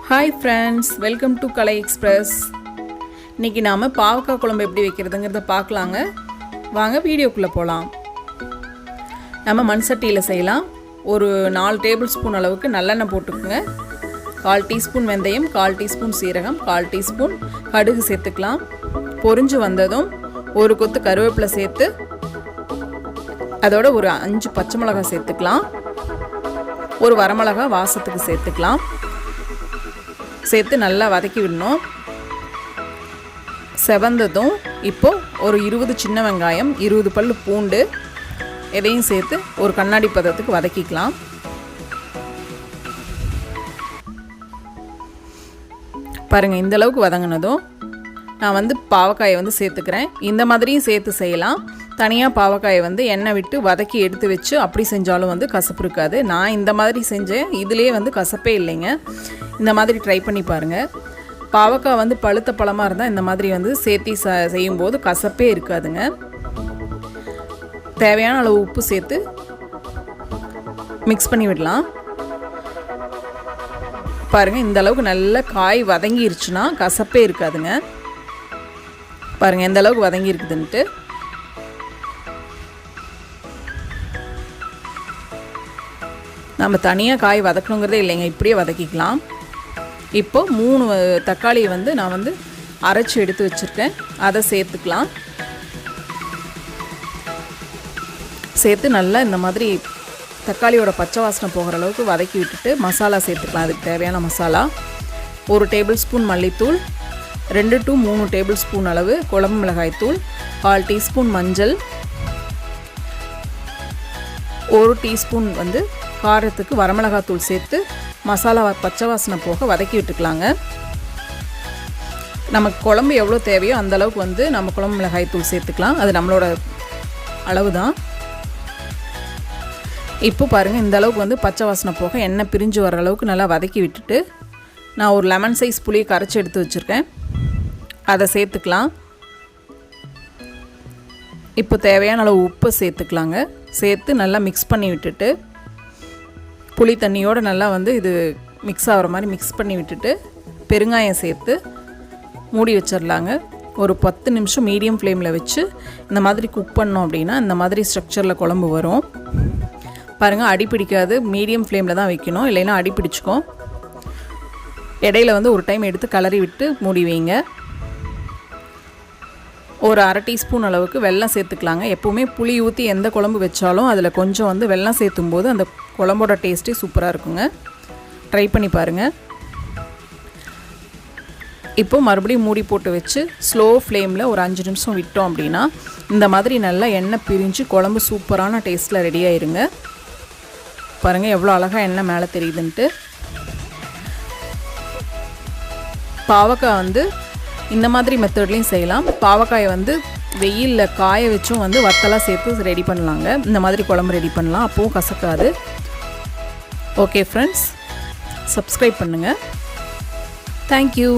Hi friends, welcome to Kalai express. இன்றைக்கி நாம் பாவக்காய் குழம்பு எப்படி வைக்கிறதுங்கிறத பார்க்கலாங்க. வாங்க வீடியோக்குள்ளே போகலாம். நம்ம மண் சட்டியில் செய்யலாம். ஒரு 4 டேபிள் ஸ்பூன் அளவுக்கு நல்லெண்ணெய் போட்டுக்குங்க. 1/4 டீஸ்பூன் வெந்தயம், 1/4 டீஸ்பூன் சீரகம், 1/4 டீஸ்பூன் கடுகு சேர்த்துக்கலாம். பொரிஞ்சு வந்ததும் ஒரு கொத்து கருவேப்பிலை சேர்த்து அதோட ஒரு 5 பச்சை மிளகாய் சேர்த்துக்கலாம். ஒரு வரமிளகாய் வாசத்துக்கு சேர்த்துக்கலாம். சேர்த்து நல்லா வதக்கி விடணும். செவந்ததும் இப்போது ஒரு 20 சின்ன வெங்காயம், 20 பல் பூண்டு எதையும் சேர்த்து ஒரு கண்ணாடி பதத்துக்கு வதக்கிக்கலாம். பாருங்கள், இந்த அளவுக்கு வதங்கினதும் நான் பாவக்காயை சேர்த்துக்கிறேன். இந்த மாதிரியும் சேர்த்து செய்யலாம். தனியாக பாவக்காயை எண்ணெய் விட்டு வதக்கி எடுத்து வச்சு அப்படி செஞ்சாலும் கசப்பு இருக்காது. நான் இந்த மாதிரி செஞ்சேன். இதுலேயே கசப்பே இல்லைங்க. இந்த மாதிரி ட்ரை பண்ணி பாருங்கள். பாவக்காய் பழுத்த பழமாக இருந்தால் இந்த மாதிரி சேர்த்தி செய்யும்போது கசப்பே இருக்காதுங்க. தேவையான அளவு உப்பு சேர்த்து மிக்ஸ் பண்ணி விடலாம். பாருங்கள், இந்த அளவுக்கு நல்லா காய் வதங்கிருச்சுன்னா கசப்பே இருக்காதுங்க. பாருங்கள் எந்த அளவுக்கு வதங்கி இருக்குதுன்ட்டு. நம்ம தனியாக காய் வதக்கணுங்கிறதே இல்லைங்க, இப்படியே வதக்கிக்கலாம். இப்போது 3 தக்காளியை நான் அரைச்சி எடுத்து வச்சுருக்கேன். அதை சேர்த்துக்கலாம். சேர்த்து நல்லா இந்த மாதிரி தக்காளியோட பச்சை வாசனை போகிற அளவுக்கு வதக்கி விட்டுட்டு மசாலா சேர்த்துக்கலாம். அதுக்கு தேவையான மசாலா: 1 டேபிள் ஸ்பூன் மல்லித்தூள், 2 to 3 டேபிள் ஸ்பூன் அளவு குழம்பு மிளகாய் தூள், 1/4 டீஸ்பூன் மஞ்சள், 1 டீஸ்பூன் காரத்துக்கு வரமிளகாய் தூள் சேர்த்து மசாலா பச்சை வாசனை போக வதக்கி விட்டுக்கலாங்க. நமக்கு குழம்பு எவ்வளோ தேவையோ அந்த அளவுக்கு நம்ம குழம்பு மிளகாய் தூள் சேர்த்துக்கலாம். அது நம்மளோட அளவு தான். இப்போ பாருங்கள், இந்த அளவுக்கு பச்சை வாசனை போக எண்ணெய் பிரிஞ்சு வர அளவுக்கு நல்லா வதக்கி விட்டுட்டு நான் ஒரு லெமன் சைஸ் புளியை கரைச்சி எடுத்து வச்சுருக்கேன். அதை சேர்த்துக்கலாம். இப்போ தேவையான அளவு உப்பு சேர்த்துக்கலாங்க. சேர்த்து நல்லா மிக்ஸ் பண்ணி விட்டுட்டு புளி தண்ணியோடு நல்லா இது மிக்ஸ் ஆகிற மாதிரி மிக்ஸ் பண்ணி விட்டுட்டு பெருங்காயம் சேர்த்து மூடி வச்சிடலாங்க. ஒரு 10 நிமிஷம் மீடியம் ஃப்ளேமில் வச்சு இந்த மாதிரி குக் பண்ணோம் அப்படின்னா இந்த மாதிரி ஸ்ட்ரக்சரில் குழம்பு வரும். பாருங்கள், அடி பிடிக்காது. மீடியம் ஃப்ளேமில் தான் வைக்கணும், இல்லைன்னா அடி பிடிச்சிக்கும். இடையில ஒரு டைம் எடுத்து கலரி விட்டு மூடி வைங்க. ஒரு 1/2 டீஸ்பூன் அளவுக்கு வெல்லம் சேர்த்துக்கலாங்க. எப்போவுமே புளி ஊற்றி எந்த குழம்பு வச்சாலும் அதில் கொஞ்சம் வெல்லம் சேர்த்தும் போது அந்த குழம்போட டேஸ்ட்டே சூப்பராக இருக்குங்க. ட்ரை பண்ணி பாருங்கள். இப்போ மறுபடியும் மூடி போட்டு வச்சு ஸ்லோ ஃப்ளேமில் ஒரு 5 நிமிஷம் விட்டோம் அப்படின்னா இந்த மாதிரி நல்லா எண்ணெய் பிரிஞ்சு குழம்பு சூப்பரான டேஸ்ட்டில் ரெடி ஆயிருங்க. பாருங்கள் எவ்வளோ அழகாக எண்ணெய் மேலே தெரியுதுன்ட்டு. பாவக்காய் இந்த மாதிரி மெத்தட்லேயும் செய்யலாம். பாவக்காயை வெயிலில் காய வச்சும் வத்தலாக சேர்த்து ரெடி பண்ணலாங்க. இந்த மாதிரி குழம்பு ரெடி பண்ணலாம், அப்போவும் கசக்காது. ஓகே ஃப்ரெண்ட்ஸ், சப்ஸ்கிரைப் பண்ணுங்கள். தேங்க்யூ.